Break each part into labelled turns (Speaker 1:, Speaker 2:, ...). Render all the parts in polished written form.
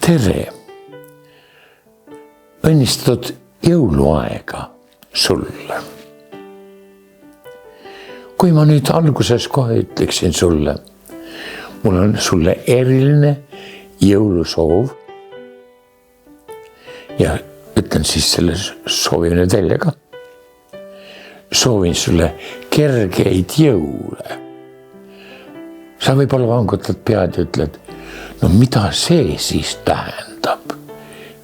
Speaker 1: tere, õnnistatud jõuluaega sulle. Kui ma nüüd alguses kohe ütleksin sulle, mul on sulle eriline jõulusoov ja ütlen siis selle soovi nüüd välja ka. Soovin sulle kergeid jõule. Sa võib-olla vangutad pead ja ütled, no mida see siis tähendab?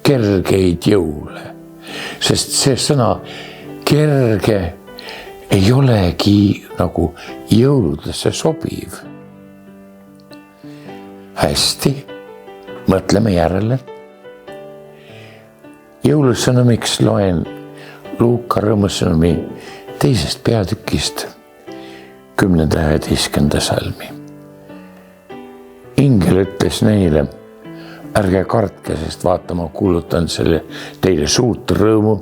Speaker 1: Kergeid jõule. Sest see sõna kerge ei olegi nagu jõuludesse sobiv. Hästi, mõtleme järele. Jõulusõnumiks loen Luuka rõõmusõnumi 2. peatükist 10.11. salmi. Ingel ütles neile, ärge kartke, sest vaata, ma kuulutan teile suurt rõõmu,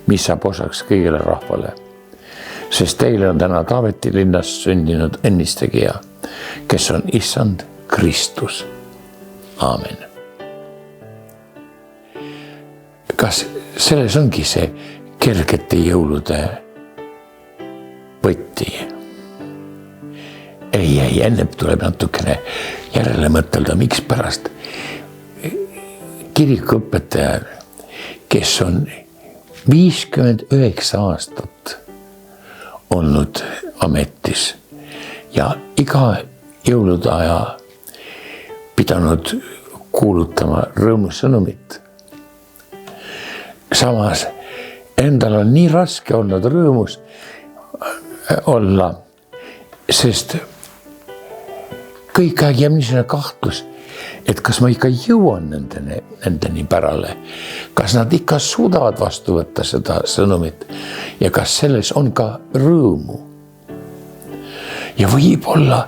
Speaker 1: mis saab osaks kõigile rahvale. Sest teile on täna Taaveti linnas sündinud õnnistegija, kes on Issand Kristus. Aamen. Kas selles ongi see kergete jõulude võtti? Ei, enne tuleb natukene järele mõtelda, miks pärast kirikuõpetaja, kes on 59 aastat olnud ametis ja iga jõulude aja pidanud kuulutama rõõmusõnumit. Samas endal on nii raske olnud rõõmus olla, sest kõik aeg jääb niisugune kahtlus, et kas ma ikka jõuan nendeni pärale, kas nad ikka suudavad vastu võtta seda sõnumit ja kas selles on ka rõõmu. Ja võib-olla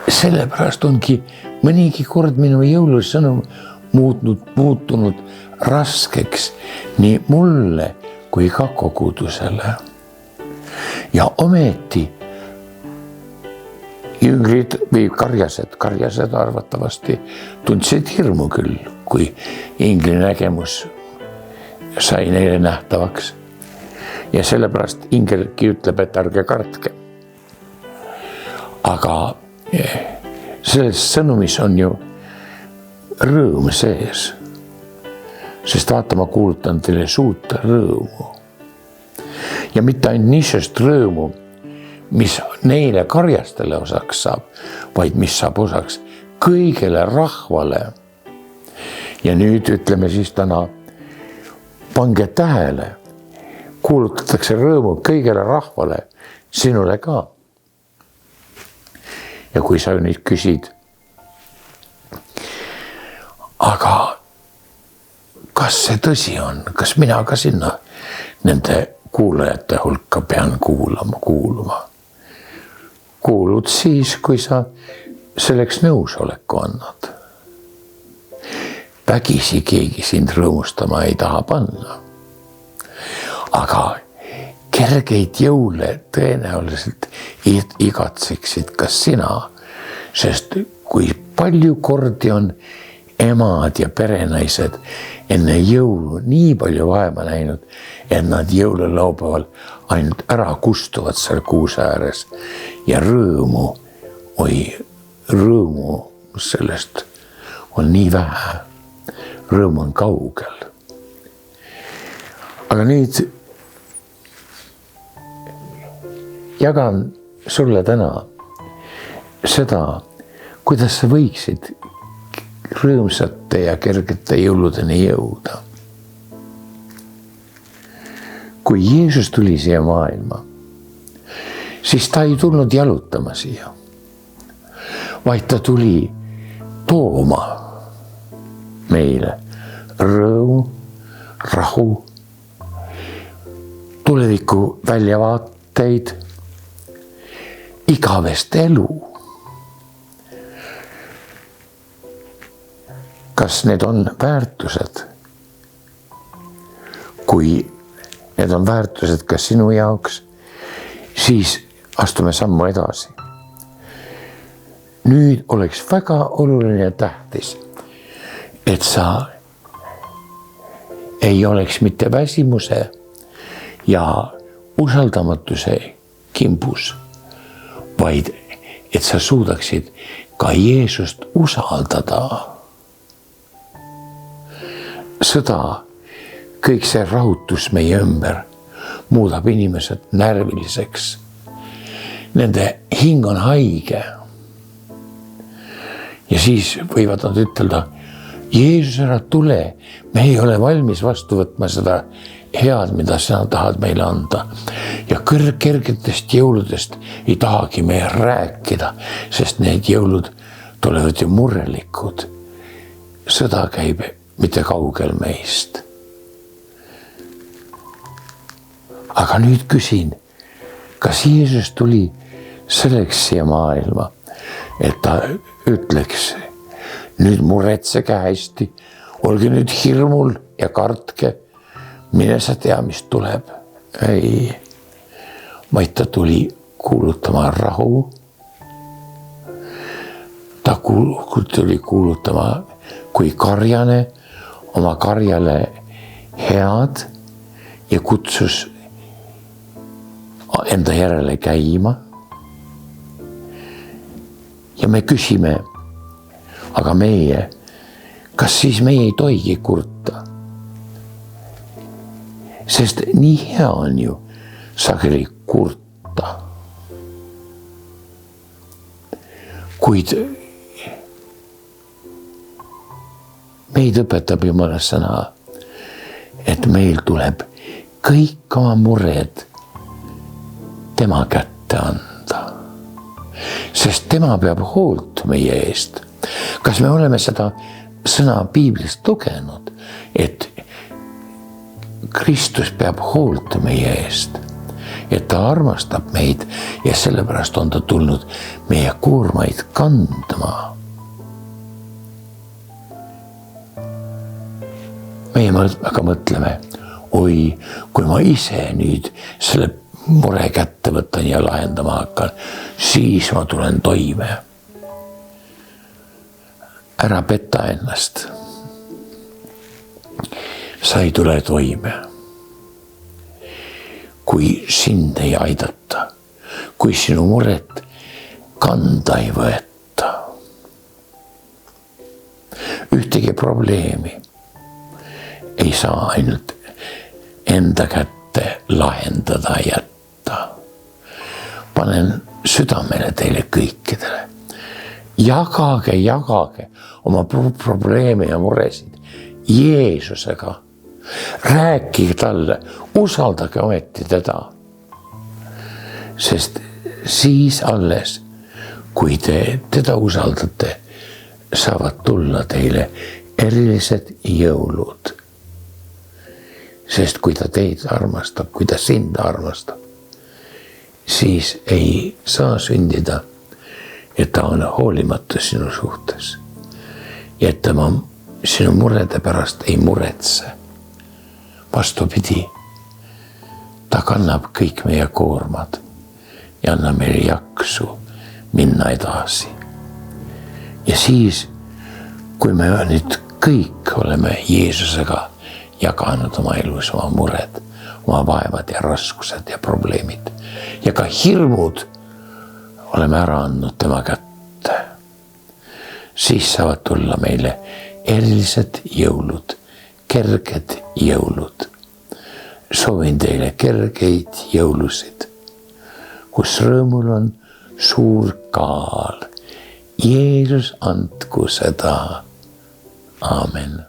Speaker 1: sellepärast ongi mõnigi kord minu jõulusõnum muutunud raskeks nii mulle kui ka kogudusele. Ja ometi jüngrid või karjased arvatavasti tundsid hirmu küll, kui ingli nägemus sai neile nähtavaks. Ja sellepärast ingelgi ütleb, et ärge kartke. Aga selles sõnumis on ju rõõm sees, sest vaata, ma kuulutan teile suurt rõõmu. Ja mitte ainult niisugust rõõmu, mis neile karjastele osaks saab, vaid mis saab osaks kõigele rahvale. Ja nüüd ütleme siis täna, pange tähele, kuulutatakse rõõmu kõigele rahvale, sinule ka. Ja kui sa nüüd küsid, aga kas see tõsi on, kas mina ka sinna nende kuulajate hulka pean kuuluma? Kuulud siis, kui sa selleks nõusoleku annad. Vägisi keegi sind rõõmustama ei taha panna. Aga kergeid jõule tõenäoliselt igatseksid ka sina, sest kui palju kordi on emad ja perenaised enne jõulu nii palju vaeva näinud, et nad jõululaupäeval ainult ära kustuvad seal kuuse ääres ja rõõmu sellest on nii vähe. Rõõm on kaugel. Aga nüüd jagan sulle täna seda, kuidas sa võiksid rõõmsate ja kergete jõuludeni jõuda. Kui Jeesus tuli siia maailma, siis ta ei tulnud jalutama siia, vaid ta tuli tooma meile rõõmu, rahu, tuleviku väljavaateid, igavest elu. Kas need on väärtused? Kui need on väärtused ka sinu jaoks, siis astume sammu edasi. Nüüd oleks väga oluline ja tähtis, et sa ei oleks mitte väsimuse ja usaldamatuse kimbus, vaid et sa suudaksid ka Jeesust usaldada. Sõda, kõik see rahutus meie ümber muudab inimesed närviliseks. Nende hing on haige. Ja siis võivad nad ütelda, Jeesus, ära tule, me ei ole valmis vastu võtma seda head, mida sina tahad meile anda. Ja kergetest jõuludest ei tahagi me rääkida, sest need jõulud tulevad ju murelikud. Sõda käib mitte kaugel meist. Aga nüüd küsin, kas Jeesus tuli selleks siia maailma, et ta ütleks, nüüd muretsege hästi, olge nüüd hirmul ja kartke, mine sa tea, mis tuleb. Ei, vaid ta tuli kuulutama rahu. Ta tuli kuulutama kui karjane oma karjale head ja kutsus enda järele käima. Ja me küsime, aga meie, kas siis meie ei tohigi kurta? Sest nii hea on ju sageli kurta. Kuid meid õpetab Jumala sõna, et meil tuleb kõik oma mured tema kätte anda. Sest tema peab hoolt meie eest. Kas me oleme seda sõna Piiblist lugenud, et Kristus peab hoolt meie eest, et ta armastab meid ja sellepärast on ta tulnud meie koormaid kandma. Meie aga mõtleme, oi, kui ma ise nüüd selle mure kätte võtan ja lahendama hakkan, siis ma tulen toime. Ära peta ennast. Sa ei tule toime. Kui sind ei aidata, kui sinu muret kanda ei võeta. Ühtegi probleemi ei saa ainult enda kätte lahendada jätta. Panen südamele teile kõikidele. Jagage oma probleeme ja muresid Jeesusega. Rääkige talle, usaldage ometi teda. Sest siis alles, kui te teda usaldate, saavad tulla teile erilised jõulud. Sest kui ta teid armastab, kui ta sind armastab, siis ei saa sündida, et ta on hoolimatu sinu suhtes. Ja et tema sinu murede pärast ei muretse. Vastupidi, ta kannab kõik meie koormad ja annab meile jaksu minna edasi. Ja siis, kui me nüüd kõik oleme Jeesusega jaganud oma elus oma mured, oma vaevad ja raskused ja probleemid ja ka hirmud oleme ära andnud tema kätte, siis saavad tulla meile erilised jõulud, kerged jõulud. Soovin teile kergeid jõulusid, kus rõõmul on suur kaal. Jeesus andku seda. Aamen.